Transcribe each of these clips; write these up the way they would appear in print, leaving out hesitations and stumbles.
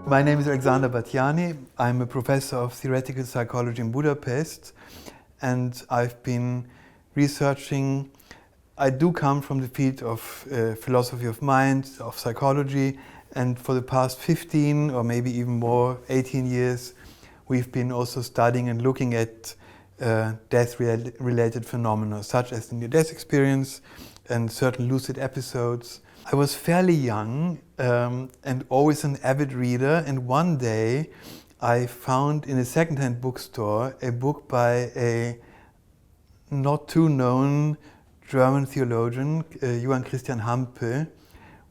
My name is Batthyany. I'm a professor of theoretical psychology in Budapest, and I've been researching. I do come from the field of philosophy of mind, of psychology, and for the past 15 or maybe even more, 18 years, we've been also studying and looking at death-related phenomena, such as the near-death experience and certain lucid episodes. I was fairly young and always an avid reader, and one day I found in a second-hand bookstore a book by a not too known German theologian, Johann Christian Hampe,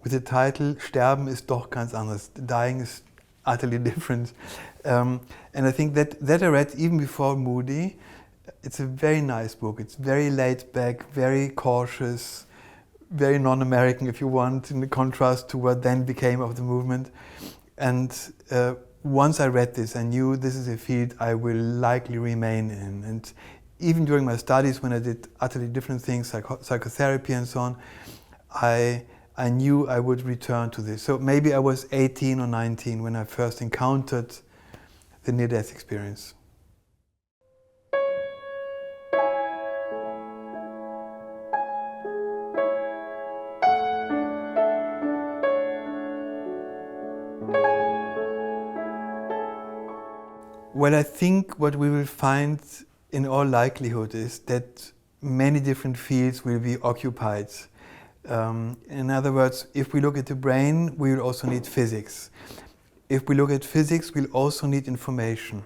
with the title Sterben ist doch ganz anderes. Dying is utterly different. And I think that I read even before Moody. It's a very nice book. It's very laid back, very cautious, very non-American, if you want, in contrast to what then became of the movement. And once I read this, I knew this is a field I will likely remain in. And even during my studies, when I did utterly different things, psychotherapy and so on, I knew I would return to this. So maybe I was 18 or 19 when I first encountered the near-death experience. Well, I think what we will find in all likelihood is that many different fields will be occupied. In other words, if we look at the brain, we will also need physics. If we look at physics, we'll also need information.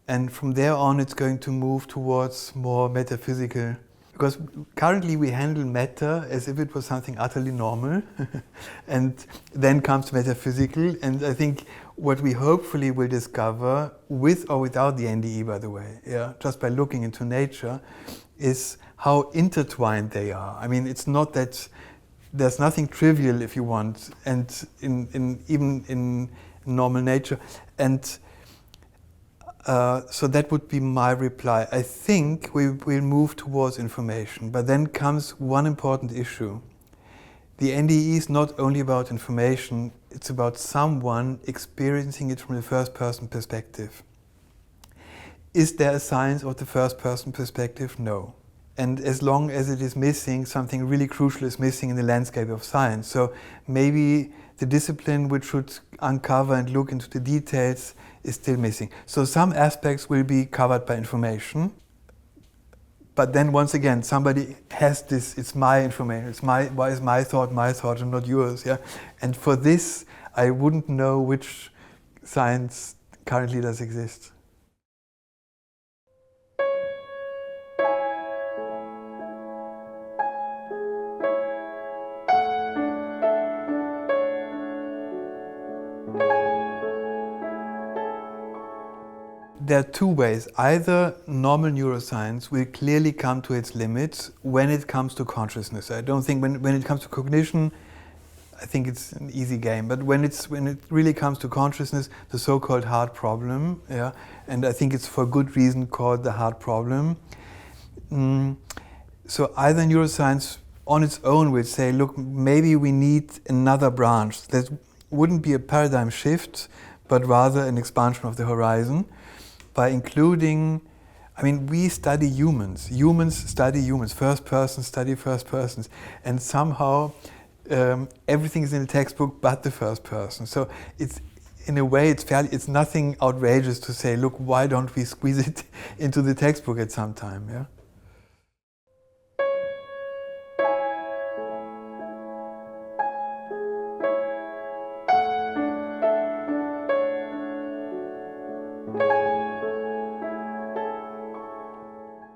And from there on, it's going to move towards more metaphysical. Because currently we handle matter as if it was something utterly normal. And then comes metaphysical. And I think what we hopefully will discover, with or without the NDE, by the way, just by looking into nature, is how intertwined they are. I mean, it's not that there's nothing trivial, if you want, and even in normal nature. And so that would be my reply. I think we will move towards information, but then comes one important issue. The NDE is not only about information, it's about someone experiencing it from the first-person perspective. Is there a science of the first-person perspective? No. And as long as it is missing, something really crucial is missing in the landscape of science. So maybe the discipline which should uncover and look into the details is still missing. So some aspects will be covered by information. But then once again, somebody has this, it's my information, why is my thought and not yours? Yeah? And for this, I wouldn't know which science currently does exist. There are two ways. Either normal neuroscience will clearly come to its limits when it comes to consciousness. I don't think when it comes to cognition, I think it's an easy game. But when it really comes to consciousness, the so-called hard problem, and I think it's for good reason called the hard problem. So either neuroscience on its own will say, look, maybe we need another branch. That wouldn't be a paradigm shift, but rather an expansion of the horizon. By including, I mean, we study humans. Humans study humans. First persons study first persons. And somehow everything is in the textbook but the first person. So it's, in a way, it's nothing outrageous to say, look, why don't we squeeze it into the textbook at some time, yeah?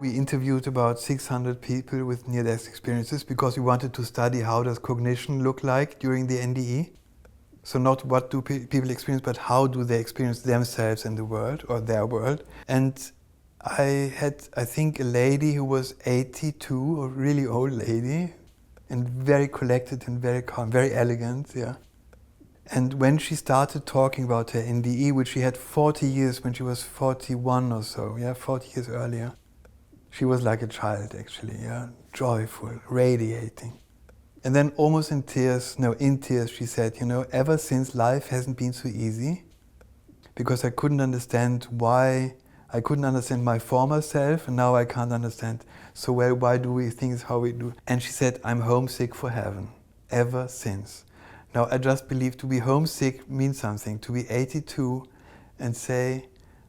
We interviewed about 600 people with near-death experiences because we wanted to study how does cognition look like during the NDE. So not what do people experience, but how do they experience themselves in the world or their world. And I had, I think, a lady who was 82, a really old lady, and very collected and very calm, very elegant, yeah. And when she started talking about her NDE, which she had 40 years when she was 41 or so, 40 years earlier, she was like a child, actually, joyful, radiating. And then almost in tears, she said, ever since life hasn't been so easy, because I couldn't understand why, I couldn't understand my former self, and now I can't understand so well why do we things how we do. And she said, I'm homesick for heaven, ever since. Now I just believe to be homesick means something, to be 82 and say,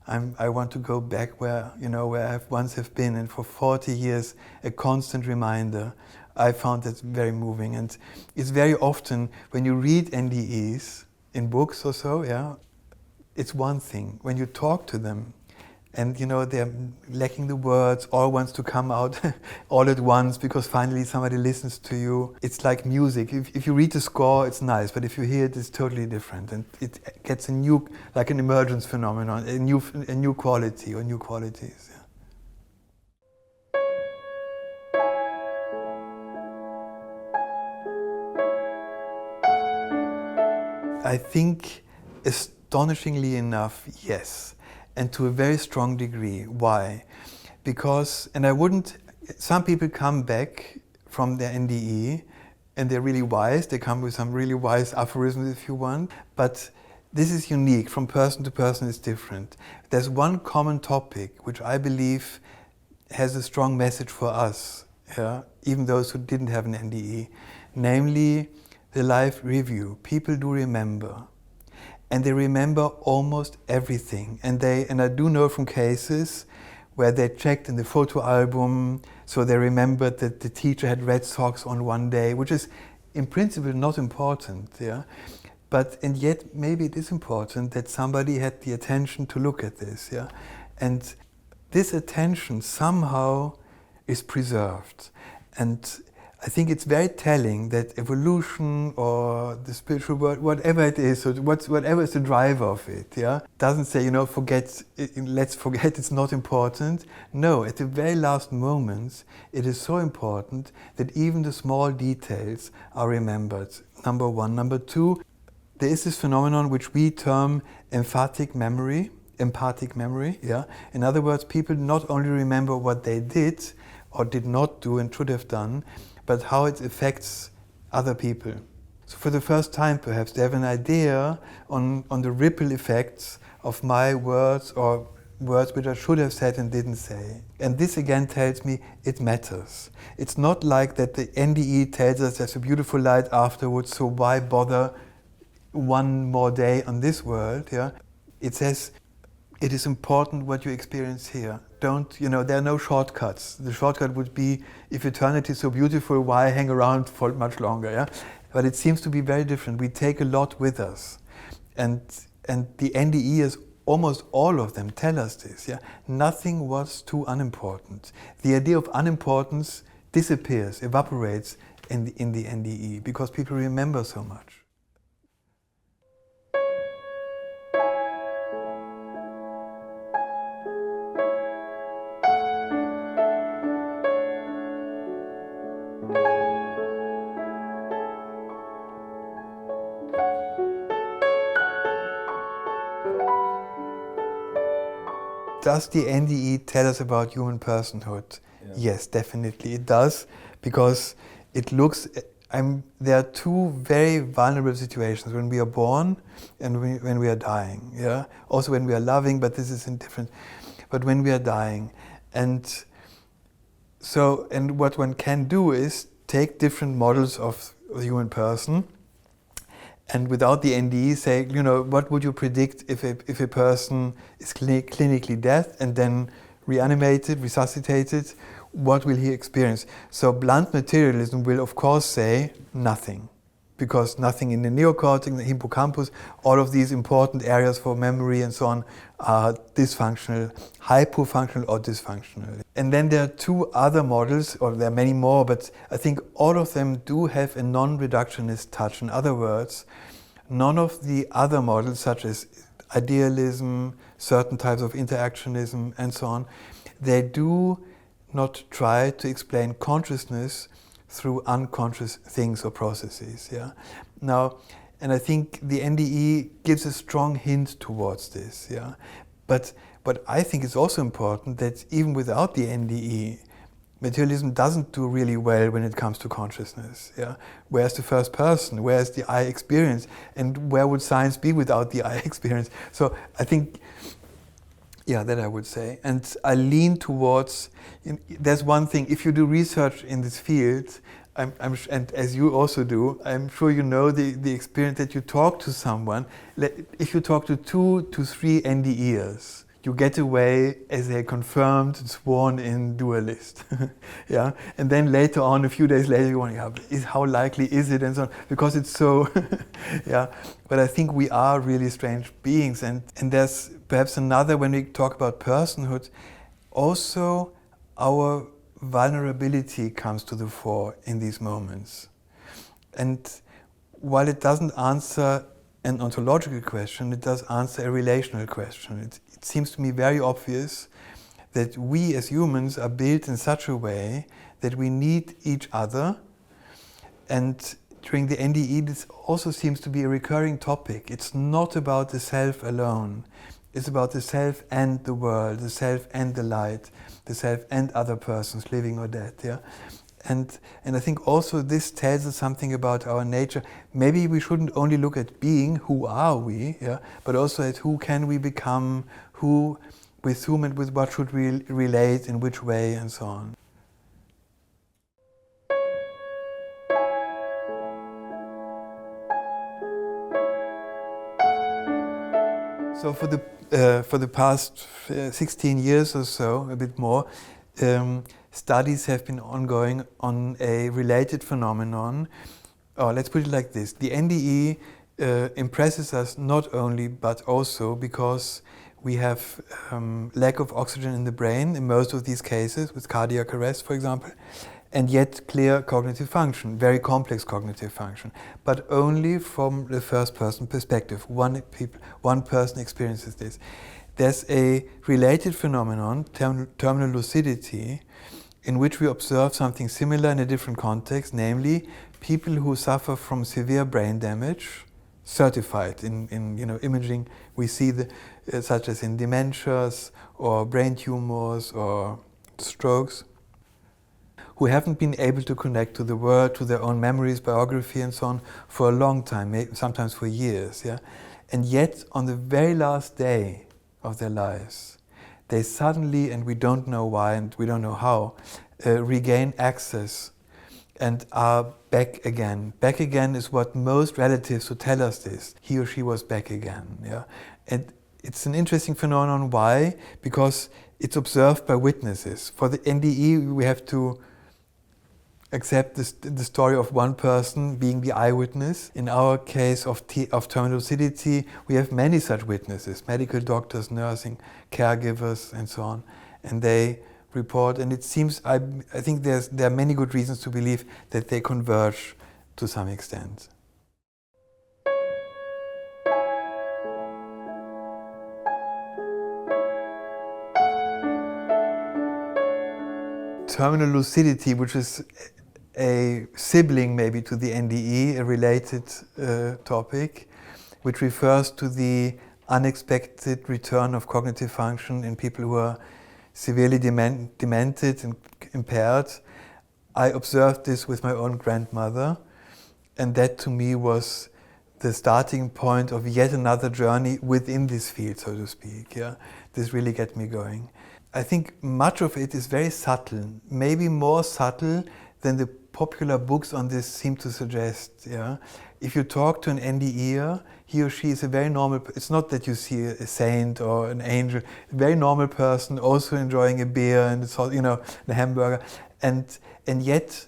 I want to go back where I once have been, and for 40 years, a constant reminder. I found that very moving, and it's very often when you read NDEs in books or so, it's one thing. When you talk to them, and they're lacking the words, all wants to come out all at once because finally somebody listens to you. It's like music. If you read the score, it's nice, but if you hear it, it's totally different, and it gets a new, like an emergence phenomenon, a new quality or new qualities. Yeah. I think, astonishingly enough, yes. And to a very strong degree. Why? Because, some people come back from their NDE and they're really wise, they come with some really wise aphorisms if you want, but this is unique, from person to person it's different. There's one common topic which I believe has a strong message for us, even those who didn't have an NDE, namely the life review. People do remember. And they remember almost everything. And I do know from cases where they checked in the photo album, so they remembered that the teacher had red socks on one day, which is in principle not important, and yet maybe it is important that somebody had the attention to look at this, And this attention somehow is preserved. And I think it's very telling that evolution or the spiritual world, whatever it is, or whatever is the driver of it, doesn't say, let's forget it's not important. No, at the very last moments, it is so important that even the small details are remembered. Number one. Number two, there is this phenomenon which we term empathic memory. In other words, people not only remember what they did or did not do and should have done, but how it affects other people. So for the first time, perhaps, they have an idea on the ripple effects of my words or words which I should have said and didn't say. And this again tells me it matters. It's not like that the NDE tells us there's a beautiful light afterwards, so why bother one more day on this world? It says it is important what you experience here. There are no shortcuts. The shortcut would be, if eternity is so beautiful, why hang around for much longer, But it seems to be very different. We take a lot with us. And the NDEs, almost all of them, tell us this, Nothing was too unimportant. The idea of unimportance disappears, evaporates in the NDE, because people remember so much. Does the NDE tell us about human personhood? Yes, definitely it does, because it looks. There are two very vulnerable situations: when we are born and when we are dying. Also when we are loving, but this is indifferent. But when we are dying, and what one can do is take different models of the human person. And without the NDE, say, what would you predict if a person is clinically dead and then reanimated, resuscitated? What will he experience? So blunt materialism will, of course, say nothing, because nothing in the neocortex, the hippocampus, all of these important areas for memory and so on are dysfunctional, hypofunctional or dysfunctional. And then there are two other models, or there are many more, but I think all of them do have a non-reductionist touch. In other words, none of the other models, such as idealism, certain types of interactionism and so on, they do not try to explain consciousness through unconscious things or processes. Now, and I think the NDE gives a strong hint towards this. But what I think is also important, that even without the NDE, materialism doesn't do really well when it comes to consciousness. Yeah? Where's the first person? Where's the I experience? And where would science be without the I experience? So I think, yeah, that I would say. And I lean towards, there's one thing, if you do research in this field, and as you also do, I'm sure you know the experience that you talk to someone. If you talk to 2 to 3 NDEs, you get away as a confirmed, sworn-in dualist. Yeah, and then later on, a few days later, you want, yeah, how likely is it, and so on, because it's so, yeah. But I think we are really strange beings, and there's perhaps another, when we talk about personhood, also our vulnerability comes to the fore in these moments. And while it doesn't answer an ontological question, it does answer a relational question. It seems to me very obvious that we as humans are built in such a way that we need each other. And during the NDE, this also seems to be a recurring topic. It's not about the self alone. It's about the self and the world, the self and the light, the self and other persons, living or dead. Yeah? And I think also this tells us something about our nature. Maybe we shouldn't only look at being, who are we, yeah, but also at who can we become, who, with whom and with what should we relate, in which way, and so on. So for the past 16 years or so, a bit more, studies have been ongoing on a related phenomenon. Or let's put it like this: the NDE impresses us not only, but also because we have lack of oxygen in the brain in most of these cases, with cardiac arrest, for example, and yet clear cognitive function, very complex cognitive function, but only from the first-person perspective. One person experiences this. There's a related phenomenon, terminal lucidity, in which we observe something similar in a different context, namely people who suffer from severe brain damage, certified in imaging. We see such as in dementias or brain tumors or strokes, who haven't been able to connect to the world, to their own memories, biography, and so on, for a long time, sometimes for years. Yeah? And yet, on the very last day of their lives, they suddenly, and we don't know why and we don't know how, regain access and are back again. Back again is what most relatives would tell us this. He or she was back again. Yeah? And it's an interesting phenomenon. Why? Because it's observed by witnesses. For the NDE, we have to accept the story of one person being the eyewitness. In our case of terminal lucidity, we have many such witnesses, medical doctors, nursing, caregivers, and so on. And they report, and it seems, I think there are many good reasons to believe that they converge to some extent. Terminal lucidity, which is a sibling maybe to the NDE, a related topic, which refers to the unexpected return of cognitive function in people who are severely demented and impaired. I observed this with my own grandmother, and that to me was the starting point of yet another journey within this field, so to speak. Yeah? This really got me going. I think much of it is very subtle, maybe more subtle than the popular books on this seem to suggest. Yeah? If you talk to an NDE, he or she is a very normal, it's not that you see a saint or an angel, a very normal person also enjoying a beer and a hamburger, and yet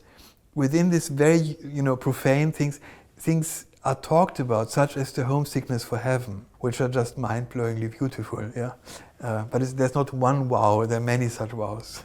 within this very profane things are talked about, such as the homesickness for heaven, which are just mind-blowingly beautiful. Yeah, but there's not one wow. There are many such wows.